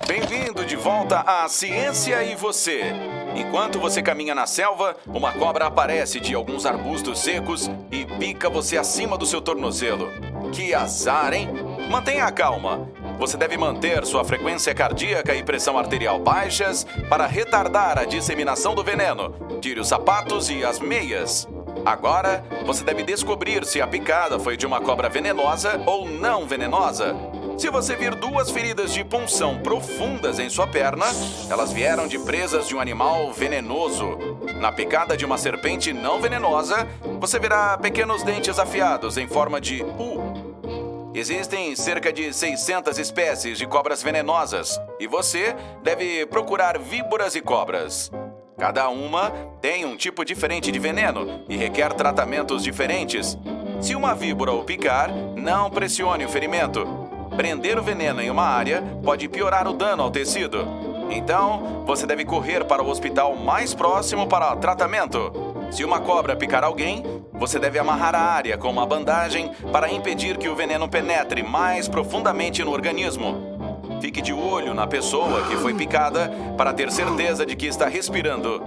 Bem-vindo de volta à Ciência e Você. Enquanto você caminha na selva, uma cobra aparece de alguns arbustos secos e pica você acima do seu tornozelo. Que azar, hein? Mantenha a calma. Você deve manter sua frequência cardíaca e pressão arterial baixas para retardar a disseminação do veneno. Tire os sapatos e as meias. Agora, você deve descobrir se a picada foi de uma cobra venenosa ou não venenosa. Se você vir duas feridas de punção profundas em sua perna, elas vieram de presas de um animal venenoso. Na picada de uma serpente não venenosa, você verá pequenos dentes afiados em forma de U. Existem cerca de 600 espécies de cobras venenosas e você deve procurar víboras e cobras. Cada uma tem um tipo diferente de veneno e requer tratamentos diferentes. Se uma víbora o picar, não pressione o ferimento. Prender o veneno em uma área pode piorar o dano ao tecido. Então, você deve correr para o hospital mais próximo para tratamento. Se uma cobra picar alguém, você deve amarrar a área com uma bandagem para impedir que o veneno penetre mais profundamente no organismo. Fique de olho na pessoa que foi picada para ter certeza de que está respirando.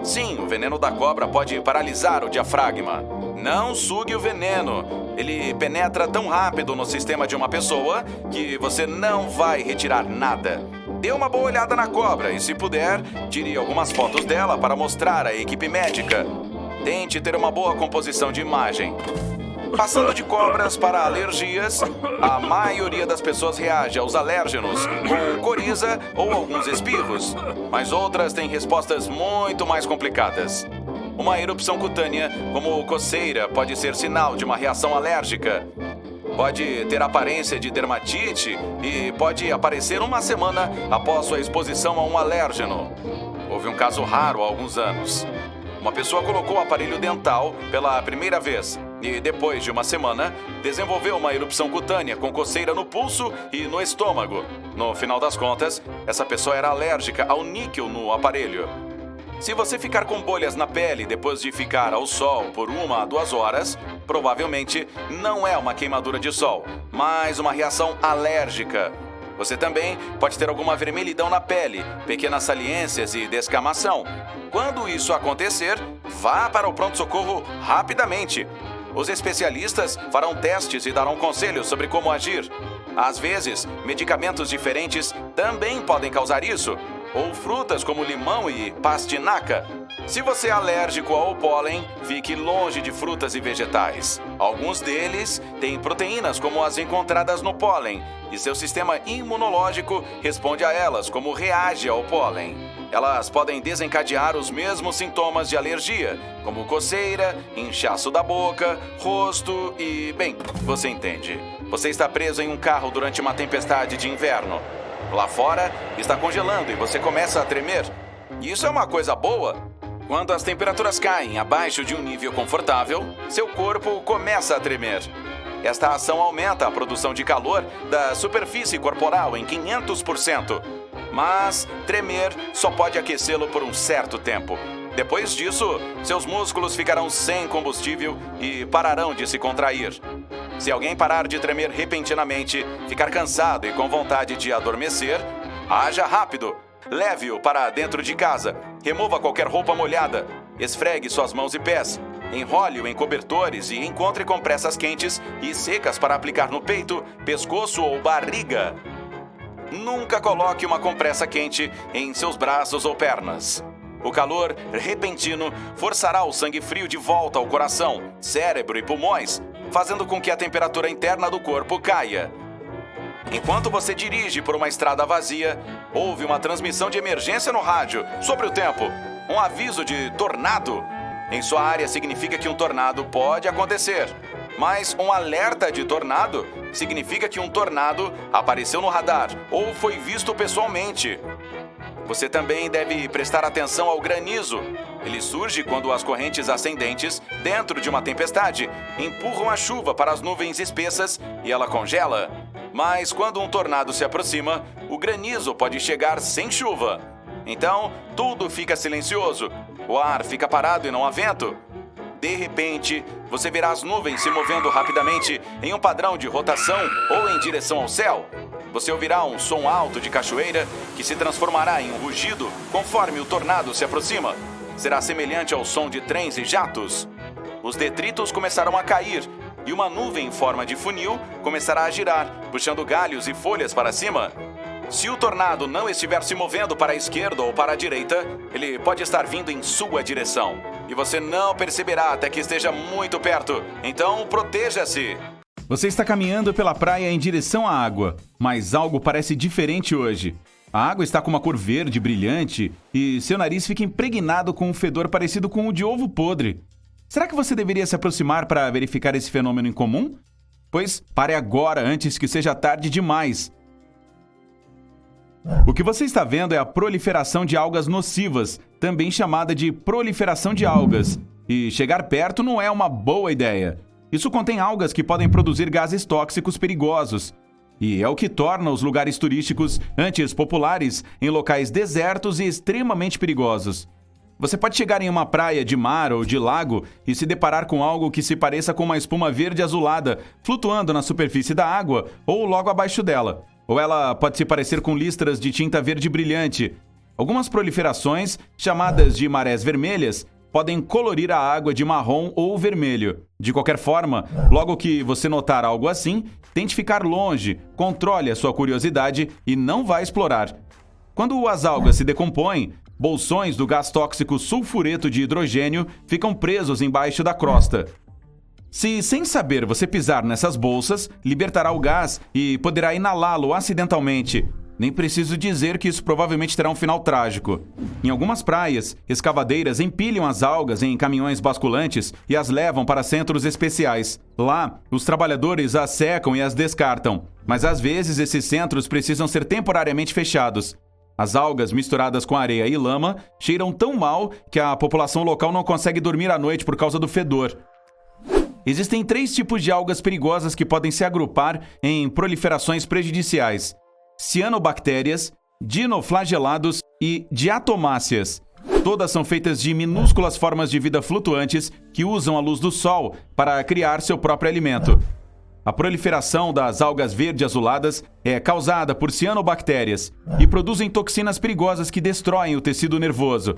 Sim, o veneno da cobra pode paralisar o diafragma. Não sugue o veneno. Ele penetra tão rápido no sistema de uma pessoa que você não vai retirar nada. Dê uma boa olhada na cobra e, se puder, tire algumas fotos dela para mostrar à equipe médica. Tente ter uma boa composição de imagem. Passando de cobras para alergias, a maioria das pessoas reage aos alérgenos com coriza ou alguns espirros, mas outras têm respostas muito mais complicadas. Uma erupção cutânea, como coceira, pode ser sinal de uma reação alérgica. Pode ter aparência de dermatite e pode aparecer uma semana após sua exposição a um alérgeno. Houve um caso raro há alguns anos. Uma pessoa colocou o aparelho dental pela primeira vez e, depois de uma semana, desenvolveu uma erupção cutânea com coceira no pulso e no estômago. No final das contas, essa pessoa era alérgica ao níquel no aparelho. Se você ficar com bolhas na pele depois de ficar ao sol por 1 a 2 horas, provavelmente não é uma queimadura de sol, mas uma reação alérgica. Você também pode ter alguma vermelhidão na pele, pequenas saliências e descamação. Quando isso acontecer, vá para o pronto-socorro rapidamente. Os especialistas farão testes e darão conselhos sobre como agir. Às vezes, medicamentos diferentes também podem causar isso, ou frutas como limão e pastinaca. Se você é alérgico ao pólen, fique longe de frutas e vegetais. Alguns deles têm proteínas como as encontradas no pólen, e seu sistema imunológico responde a elas como reage ao pólen. Elas podem desencadear os mesmos sintomas de alergia, como coceira, inchaço da boca, rosto e... bem, você entende. Você está preso em um carro durante uma tempestade de inverno. Lá fora está congelando e você começa a tremer. Isso é uma coisa boa. Quando as temperaturas caem abaixo de um nível confortável, seu corpo começa a tremer. Esta ação aumenta a produção de calor da superfície corporal em 500%. Mas tremer só pode aquecê-lo por um certo tempo. Depois disso, seus músculos ficarão sem combustível e pararão de se contrair. Se alguém parar de tremer repentinamente, ficar cansado e com vontade de adormecer, haja rápido. Leve-o para dentro de casa, remova qualquer roupa molhada, esfregue suas mãos e pés, enrole-o em cobertores e encontre compressas quentes e secas para aplicar no peito, pescoço ou barriga. Nunca coloque uma compressa quente em seus braços ou pernas. O calor repentino forçará o sangue frio de volta ao coração, cérebro e pulmões, fazendo com que a temperatura interna do corpo caia. Enquanto você dirige por uma estrada vazia, houve uma transmissão de emergência no rádio sobre o tempo. Um aviso de tornado. Em sua área significa que um tornado pode acontecer. Mas um alerta de tornado significa que um tornado apareceu no radar ou foi visto pessoalmente. Você também deve prestar atenção ao granizo. Ele surge quando as correntes ascendentes, dentro de uma tempestade, empurram a chuva para as nuvens espessas e ela congela. Mas quando um tornado se aproxima, o granizo pode chegar sem chuva. Então, tudo fica silencioso. O ar fica parado e não há vento. De repente, você verá as nuvens se movendo rapidamente em um padrão de rotação ou em direção ao céu. Você ouvirá um som alto de cachoeira que se transformará em um rugido conforme o tornado se aproxima. Será semelhante ao som de trens e jatos. Os detritos começarão a cair e uma nuvem em forma de funil começará a girar, puxando galhos e folhas para cima. Se o tornado não estiver se movendo para a esquerda ou para a direita, ele pode estar vindo em sua direção. E você não perceberá até que esteja muito perto. Então, proteja-se! Você está caminhando pela praia em direção à água, mas algo parece diferente hoje. A água está com uma cor verde brilhante e seu nariz fica impregnado com um fedor parecido com o de ovo podre. Será que você deveria se aproximar para verificar esse fenômeno incomum? Pois pare agora antes que seja tarde demais. O que você está vendo é a proliferação de algas nocivas, também chamada de proliferação de algas. E chegar perto não é uma boa ideia. Isso contém algas que podem produzir gases tóxicos perigosos. E é o que torna os lugares turísticos antes populares em locais desertos e extremamente perigosos. Você pode chegar em uma praia de mar ou de lago e se deparar com algo que se pareça com uma espuma verde azulada flutuando na superfície da água ou logo abaixo dela. Ou ela pode se parecer com listras de tinta verde brilhante. Algumas proliferações, chamadas de marés vermelhas, podem colorir a água de marrom ou vermelho. De qualquer forma, logo que você notar algo assim, tente ficar longe, controle a sua curiosidade e não vá explorar. Quando as algas se decompõem, bolsões do gás tóxico sulfureto de hidrogênio ficam presos embaixo da crosta. Se, sem saber, você pisar nessas bolsas, libertará o gás e poderá inalá-lo acidentalmente. Nem preciso dizer que isso provavelmente terá um final trágico. Em algumas praias, escavadeiras empilham as algas em caminhões basculantes e as levam para centros especiais. Lá, os trabalhadores as secam e as descartam. Mas às vezes esses centros precisam ser temporariamente fechados. As algas misturadas com areia e lama cheiram tão mal que a população local não consegue dormir à noite por causa do fedor. Existem 3 tipos de algas perigosas que podem se agrupar em proliferações prejudiciais: cianobactérias, dinoflagelados e diatomáceas. Todas são feitas de minúsculas formas de vida flutuantes que usam a luz do sol para criar seu próprio alimento. A proliferação das algas verde-azuladas é causada por cianobactérias e produzem toxinas perigosas que destroem o tecido nervoso.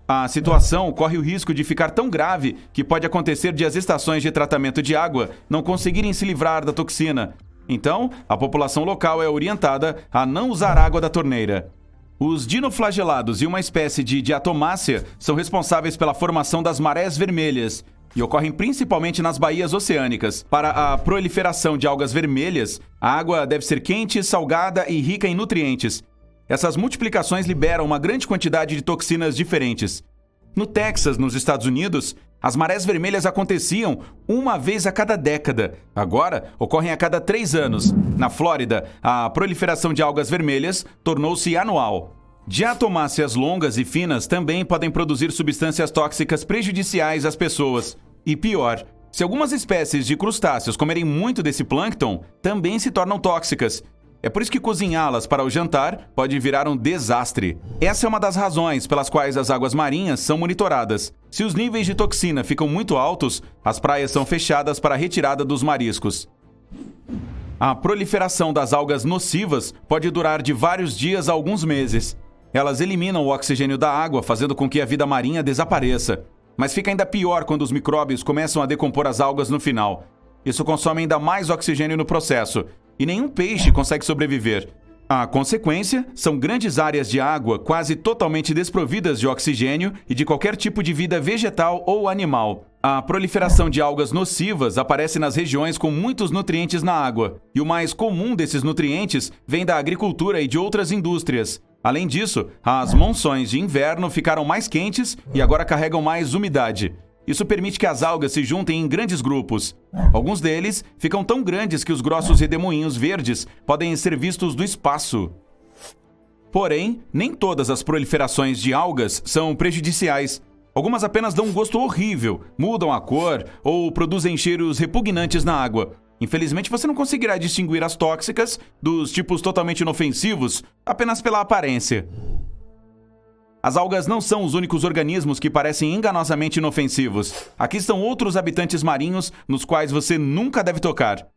A situação corre o risco de ficar tão grave que pode acontecer de as estações de tratamento de água não conseguirem se livrar da toxina. Então, a população local é orientada a não usar água da torneira. Os dinoflagelados e uma espécie de diatomácea são responsáveis pela formação das marés vermelhas e ocorrem principalmente nas baías oceânicas. Para a proliferação de algas vermelhas, a água deve ser quente, salgada e rica em nutrientes. Essas multiplicações liberam uma grande quantidade de toxinas diferentes. No Texas, nos Estados Unidos, as marés vermelhas aconteciam uma vez a cada década. Agora, ocorrem a cada 3 anos. Na Flórida, a proliferação de algas vermelhas tornou-se anual. Diatomáceas longas e finas também podem produzir substâncias tóxicas prejudiciais às pessoas. E pior, se algumas espécies de crustáceos comerem muito desse plâncton, também se tornam tóxicas. É por isso que cozinhá-las para o jantar pode virar um desastre. Essa é uma das razões pelas quais as águas marinhas são monitoradas. Se os níveis de toxina ficam muito altos, as praias são fechadas para a retirada dos mariscos. A proliferação das algas nocivas pode durar de vários dias a alguns meses. Elas eliminam o oxigênio da água, fazendo com que a vida marinha desapareça. Mas fica ainda pior quando os micróbios começam a decompor as algas no final. Isso consome ainda mais oxigênio no processo, e nenhum peixe consegue sobreviver. A consequência são grandes áreas de água quase totalmente desprovidas de oxigênio e de qualquer tipo de vida vegetal ou animal. A proliferação de algas nocivas aparece nas regiões com muitos nutrientes na água, e o mais comum desses nutrientes vem da agricultura e de outras indústrias. Além disso, as monções de inverno ficaram mais quentes e agora carregam mais umidade. Isso permite que as algas se juntem em grandes grupos. Alguns deles ficam tão grandes que os grossos redemoinhos verdes podem ser vistos do espaço. Porém, nem todas as proliferações de algas são prejudiciais. Algumas apenas dão um gosto horrível, mudam a cor ou produzem cheiros repugnantes na água. Infelizmente, você não conseguirá distinguir as tóxicas dos tipos totalmente inofensivos apenas pela aparência. As algas não são os únicos organismos que parecem enganosamente inofensivos. Aqui estão outros habitantes marinhos nos quais você nunca deve tocar.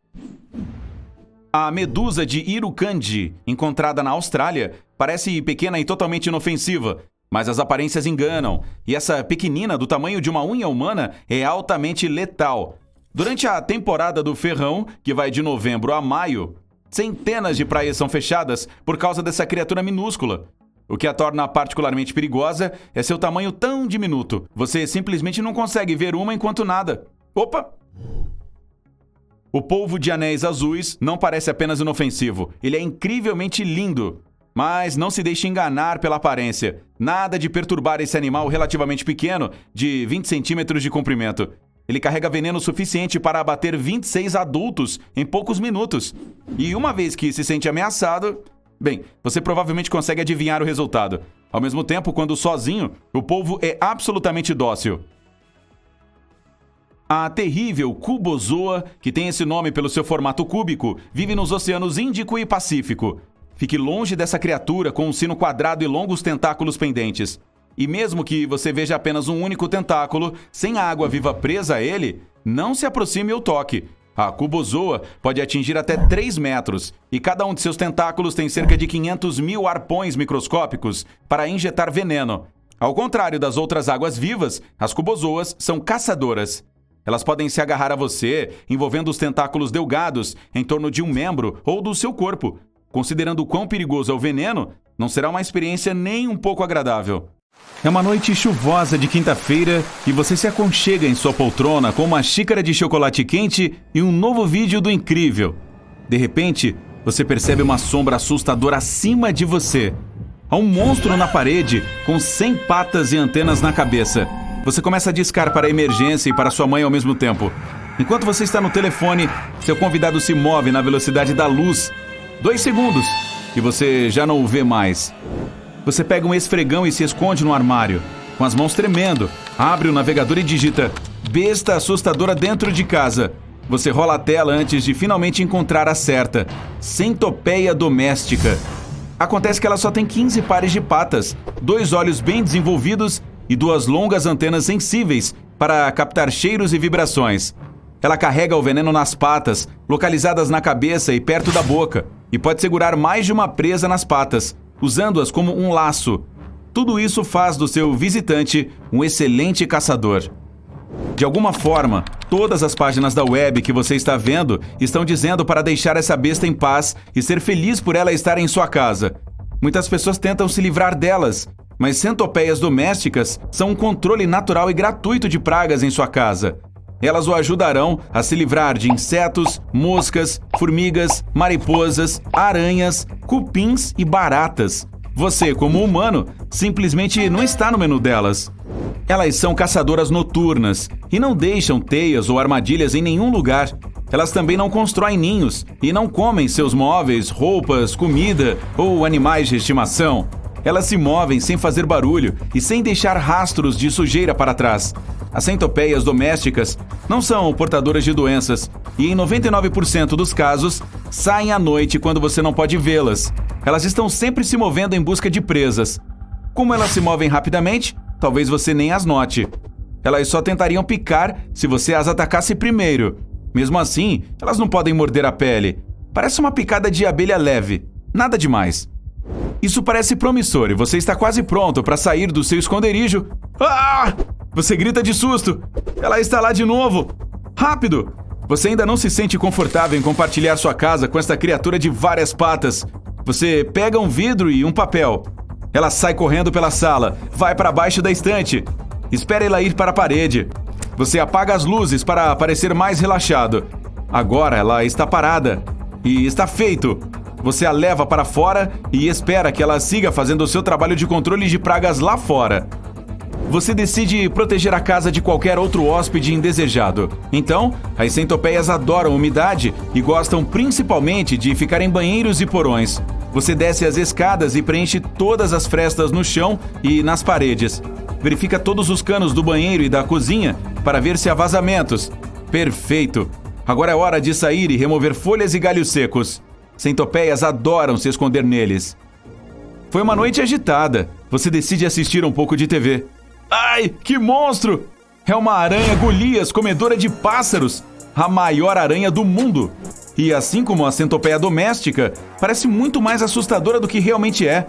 A medusa de Irukandji, encontrada na Austrália, parece pequena e totalmente inofensiva, mas as aparências enganam, e essa pequenina do tamanho de uma unha humana é altamente letal. Durante a temporada do ferrão, que vai de novembro a maio, centenas de praias são fechadas por causa dessa criatura minúscula. O que a torna particularmente perigosa é seu tamanho tão diminuto. Você simplesmente não consegue ver uma enquanto nada. Opa! O polvo de anéis azuis não parece apenas inofensivo. Ele é incrivelmente lindo. Mas não se deixe enganar pela aparência. Nada de perturbar esse animal relativamente pequeno, de 20 centímetros de comprimento. Ele carrega veneno suficiente para abater 26 adultos em poucos minutos. E uma vez que se sente ameaçado... Bem, você provavelmente consegue adivinhar o resultado. Ao mesmo tempo, quando sozinho, o polvo é absolutamente dócil. A terrível cubozoa, que tem esse nome pelo seu formato cúbico, vive nos oceanos Índico e Pacífico. Fique longe dessa criatura com um sino quadrado e longos tentáculos pendentes. E mesmo que você veja apenas um único tentáculo, sem a água viva presa a ele, não se aproxime ou toque. A cubozoa pode atingir até 3 metros, e cada um de seus tentáculos tem cerca de 500 mil arpões microscópicos para injetar veneno. Ao contrário das outras águas-vivas, as cubozoas são caçadoras. Elas podem se agarrar a você, envolvendo os tentáculos delgados em torno de um membro ou do seu corpo. Considerando o quão perigoso é o veneno, não será uma experiência nem um pouco agradável. É uma noite chuvosa de quinta-feira e você se aconchega em sua poltrona com uma xícara de chocolate quente e um novo vídeo do Incrível. De repente, você percebe uma sombra assustadora acima de você. Há um monstro na parede com 100 patas e antenas na cabeça. Você começa a discar para a emergência e para sua mãe ao mesmo tempo. Enquanto você está no telefone, seu convidado se move na velocidade da luz. 2 segundos e você já não o vê mais. Você pega um esfregão e se esconde no armário. Com as mãos tremendo, abre o navegador e digita "besta assustadora dentro de casa". Você rola a tela antes de finalmente encontrar a certa. Centopeia doméstica. Acontece que ela só tem 15 pares de patas, 2 olhos bem desenvolvidos e 2 longas antenas sensíveis para captar cheiros e vibrações. Ela carrega o veneno nas patas, localizadas na cabeça e perto da boca, e pode segurar mais de uma presa nas patas, usando-as como um laço. Tudo isso faz do seu visitante um excelente caçador. De alguma forma, todas as páginas da web que você está vendo estão dizendo para deixar essa besta em paz e ser feliz por ela estar em sua casa. Muitas pessoas tentam se livrar delas, mas centopeias domésticas são um controle natural e gratuito de pragas em sua casa. Elas o ajudarão a se livrar de insetos, moscas, formigas, mariposas, aranhas, cupins e baratas. Você, como humano, simplesmente não está no menu delas. Elas são caçadoras noturnas e não deixam teias ou armadilhas em nenhum lugar. Elas também não constroem ninhos e não comem seus móveis, roupas, comida ou animais de estimação. Elas se movem sem fazer barulho e sem deixar rastros de sujeira para trás. As centopeias domésticas não são portadoras de doenças e, em 99% dos casos, saem à noite quando você não pode vê-las. Elas estão sempre se movendo em busca de presas. Como elas se movem rapidamente, talvez você nem as note. Elas só tentariam picar se você as atacasse primeiro. Mesmo assim, elas não podem morder a pele. Parece uma picada de abelha leve. Nada demais. Isso parece promissor e você está quase pronto para sair do seu esconderijo. Ah! Você grita de susto. Ela está lá de novo. Rápido! Você ainda não se sente confortável em compartilhar sua casa com esta criatura de várias patas. Você pega um vidro e um papel. Ela sai correndo pela sala, vai para baixo da estante. Espera ela ir para a parede. Você apaga as luzes para parecer mais relaxado. Agora ela está parada. E está feito. Você a leva para fora e espera que ela siga fazendo o seu trabalho de controle de pragas lá fora. Você decide proteger a casa de qualquer outro hóspede indesejado. Então, as centopeias adoram umidade e gostam principalmente de ficar em banheiros e porões. Você desce as escadas e preenche todas as frestas no chão e nas paredes. Verifica todos os canos do banheiro e da cozinha para ver se há vazamentos. Perfeito! Agora é hora de sair e remover folhas e galhos secos. Centopeias adoram se esconder neles. Foi uma noite agitada. Você decide assistir um pouco de TV. Ai, que monstro! É uma aranha Golias, comedora de pássaros. A maior aranha do mundo. E assim como a centopeia doméstica, parece muito mais assustadora do que realmente é.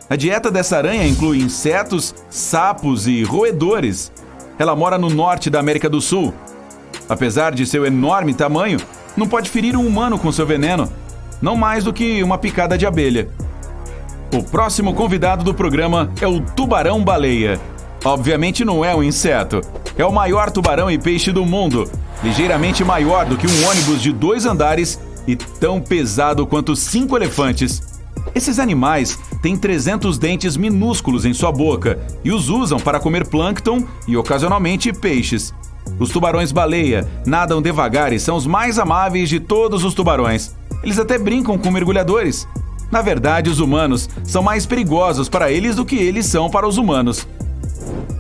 A dieta dessa aranha inclui insetos, sapos e roedores. Ela mora no norte da América do Sul. Apesar de seu enorme tamanho, não pode ferir um humano com seu veneno, não mais do que uma picada de abelha. O próximo convidado do programa é o tubarão-baleia. Obviamente não é um inseto. É o maior tubarão e peixe do mundo, ligeiramente maior do que um ônibus de 2 andares e tão pesado quanto 5 elefantes. Esses animais têm 300 dentes minúsculos em sua boca e os usam para comer plâncton e, ocasionalmente, peixes. Os tubarões-baleia nadam devagar e são os mais amáveis de todos os tubarões. Eles até brincam com mergulhadores. Na verdade, os humanos são mais perigosos para eles do que eles são para os humanos.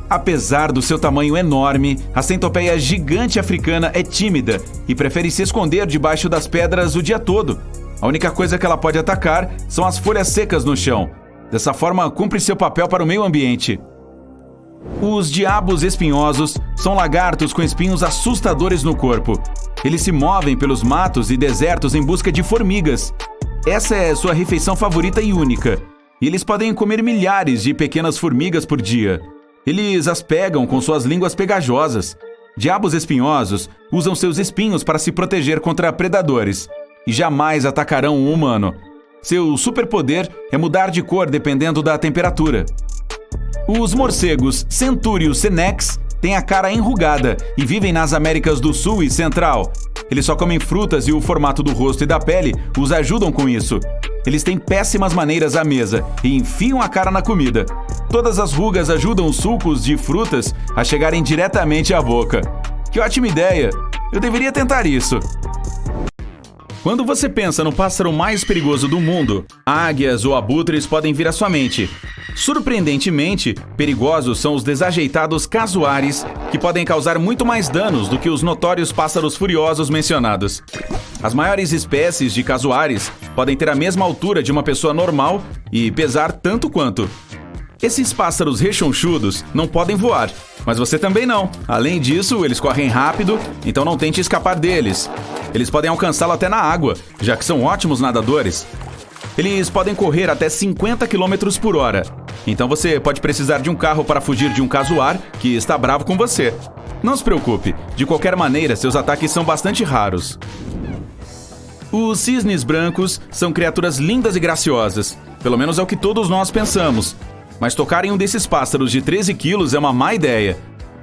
Apesar do seu tamanho enorme, a centopeia gigante africana é tímida e prefere se esconder debaixo das pedras o dia todo. A única coisa que ela pode atacar são as folhas secas no chão. Dessa forma, cumpre seu papel para o meio ambiente. Os diabos espinhosos são lagartos com espinhos assustadores no corpo. Eles se movem pelos matos e desertos em busca de formigas. Essa é sua refeição favorita e única. E eles podem comer milhares de pequenas formigas por dia. Eles as pegam com suas línguas pegajosas. Diabos espinhosos usam seus espinhos para se proteger contra predadores e jamais atacarão um humano. Seu superpoder é mudar de cor dependendo da temperatura. Os morcegos Centurius senex têm a cara enrugada e vivem nas Américas do Sul e Central. Eles só comem frutas e o formato do rosto e da pele os ajudam com isso. Eles têm péssimas maneiras à mesa e enfiam a cara na comida. Todas as rugas ajudam os sucos de frutas a chegarem diretamente à boca. Que ótima ideia! Eu deveria tentar isso. Quando você pensa no pássaro mais perigoso do mundo, águias ou abutres podem vir à sua mente. Surpreendentemente, perigosos são os desajeitados casuares, que podem causar muito mais danos do que os notórios pássaros furiosos mencionados. As maiores espécies de casuares podem ter a mesma altura de uma pessoa normal e pesar tanto quanto. Esses pássaros rechonchudos não podem voar, mas você também não. Além disso, eles correm rápido, então não tente escapar deles. Eles podem alcançá-lo até na água, já que são ótimos nadadores. Eles podem correr até 50 km por hora. Então você pode precisar de um carro para fugir de um casuar que está bravo com você. Não se preocupe, de qualquer maneira, seus ataques são bastante raros. Os cisnes brancos são criaturas lindas e graciosas. Pelo menos é o que todos nós pensamos. Mas tocar em um desses pássaros de 13 quilos é uma má ideia.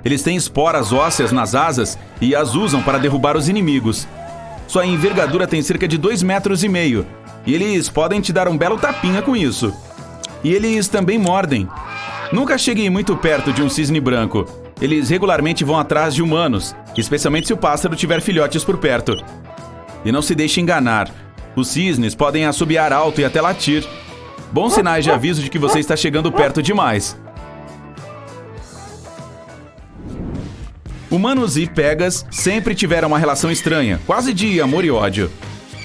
Eles têm esporas ósseas nas asas e as usam para derrubar os inimigos. Sua envergadura tem cerca de 2,5 metros e eles podem te dar um belo tapinha com isso. E eles também mordem. Nunca chegue muito perto de um cisne branco. Eles regularmente vão atrás de humanos, especialmente se o pássaro tiver filhotes por perto. E não se deixe enganar. Os cisnes podem assobiar alto e até latir. Bons sinais de aviso de que você está chegando perto demais. Humanos e pegas sempre tiveram uma relação estranha, quase de amor e ódio.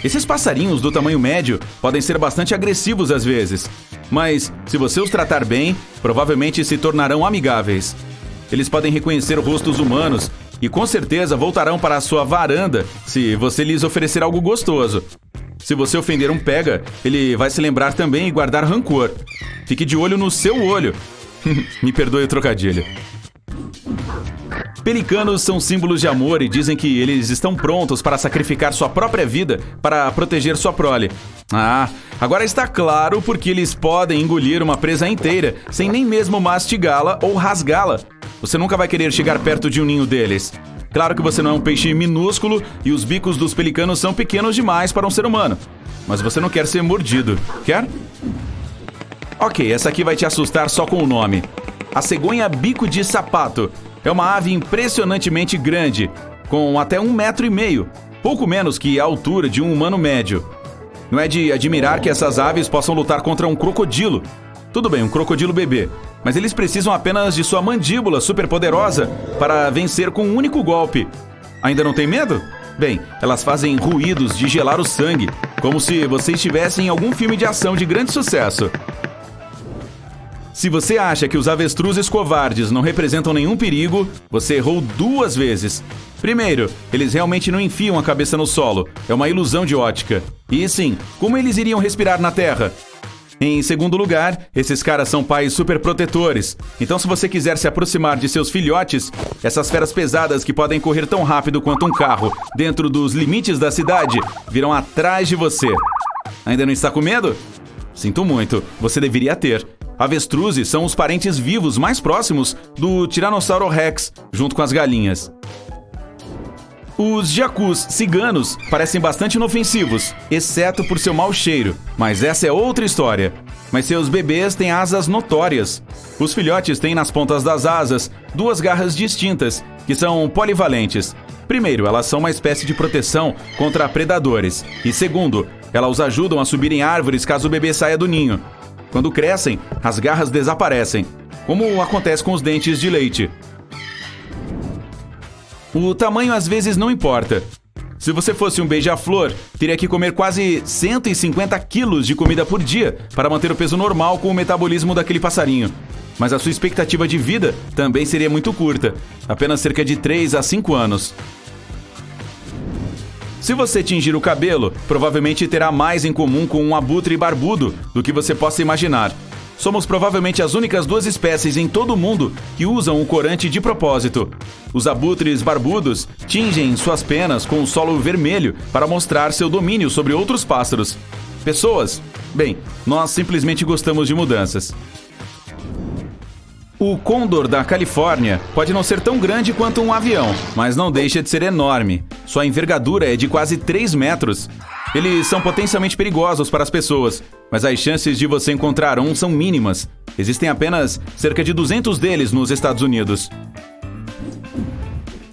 Esses passarinhos do tamanho médio podem ser bastante agressivos às vezes, mas se você os tratar bem, provavelmente se tornarão amigáveis. Eles podem reconhecer rostos humanos e com certeza voltarão para a sua varanda se você lhes oferecer algo gostoso. Se você ofender um pega, ele vai se lembrar também e guardar rancor. Fique de olho no seu olho. Me perdoe o trocadilho. Pelicanos são símbolos de amor e dizem que eles estão prontos para sacrificar sua própria vida para proteger sua prole. Agora está claro porque eles podem engolir uma presa inteira sem nem mesmo mastigá-la ou rasgá-la. Você nunca vai querer chegar perto de um ninho deles. Claro que você não é um peixe minúsculo e os bicos dos pelicanos são pequenos demais para um ser humano. Mas você não quer ser mordido, quer? Ok, essa aqui vai te assustar só com o nome. A cegonha bico de sapato é uma ave impressionantemente grande, com até 1,5 metro, pouco menos que a altura de um humano médio. Não é de admirar que essas aves possam lutar contra um crocodilo. Tudo bem, um crocodilo bebê, mas eles precisam apenas de sua mandíbula superpoderosa para vencer com um único golpe. Ainda não tem medo? Bem, elas fazem ruídos de gelar o sangue, como se você estivesse em algum filme de ação de grande sucesso. Se você acha que os avestruzes covardes não representam nenhum perigo, você errou 2 vezes. Primeiro, eles realmente não enfiam a cabeça no solo. É uma ilusão de ótica. E sim, como eles iriam respirar na terra? Em segundo lugar, esses caras são pais super protetores. Então, se você quiser se aproximar de seus filhotes, essas feras pesadas que podem correr tão rápido quanto um carro dentro dos limites da cidade virão atrás de você. Ainda não está com medo? Sinto muito, você deveria ter. Avestruzes são os parentes vivos mais próximos do Tiranossauro Rex, junto com as galinhas. Os jacus ciganos parecem bastante inofensivos, exceto por seu mau cheiro, mas essa é outra história. Mas seus bebês têm asas notórias. Os filhotes têm nas pontas das asas 2 garras distintas, que são polivalentes. Primeiro, elas são uma espécie de proteção contra predadores. E segundo, elas os ajudam a subir em árvores caso o bebê saia do ninho. Quando crescem, as garras desaparecem, como acontece com os dentes de leite. O tamanho às vezes não importa. Se você fosse um beija-flor, teria que comer quase 150 quilos de comida por dia para manter o peso normal com o metabolismo daquele passarinho. Mas a sua expectativa de vida também seria muito curta, apenas cerca de 3 a 5 anos. Se você tingir o cabelo, provavelmente terá mais em comum com um abutre barbudo do que você possa imaginar. Somos provavelmente as únicas 2 espécies em todo o mundo que usam o corante de propósito. Os abutres barbudos tingem suas penas com o solo vermelho para mostrar seu domínio sobre outros pássaros. Pessoas? Bem, nós simplesmente gostamos de mudanças. O côndor da Califórnia pode não ser tão grande quanto um avião, mas não deixa de ser enorme. Sua envergadura é de quase 3 metros. Eles são potencialmente perigosos para as pessoas, mas as chances de você encontrar um são mínimas. Existem apenas cerca de 200 deles nos Estados Unidos.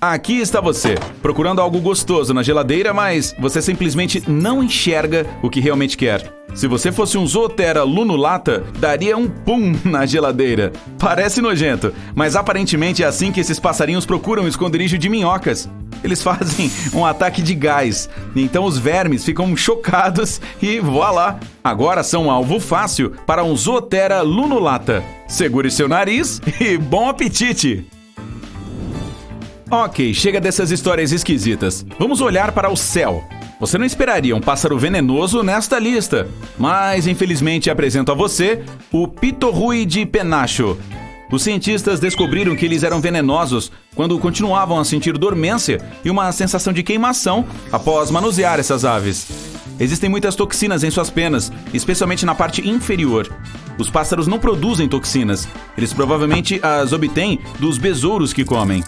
Aqui está você, procurando algo gostoso na geladeira, mas você simplesmente não enxerga o que realmente quer. Se você fosse um Zoothera lunulata, daria um pum na geladeira. Parece nojento, mas aparentemente é assim que esses passarinhos procuram um esconderijo de minhocas. Eles fazem um ataque de gás, então os vermes ficam chocados e voilá! Agora são um alvo fácil para um Zoothera lunulata. Segure seu nariz e bom apetite! Ok, chega dessas histórias esquisitas. Vamos olhar para o céu. Você não esperaria um pássaro venenoso nesta lista, mas infelizmente apresento a você o pitorrui de penacho. Os cientistas descobriram que eles eram venenosos quando continuavam a sentir dormência e uma sensação de queimação após manusear essas aves. Existem muitas toxinas em suas penas, especialmente na parte inferior. Os pássaros não produzem toxinas, eles provavelmente as obtêm dos besouros que comem.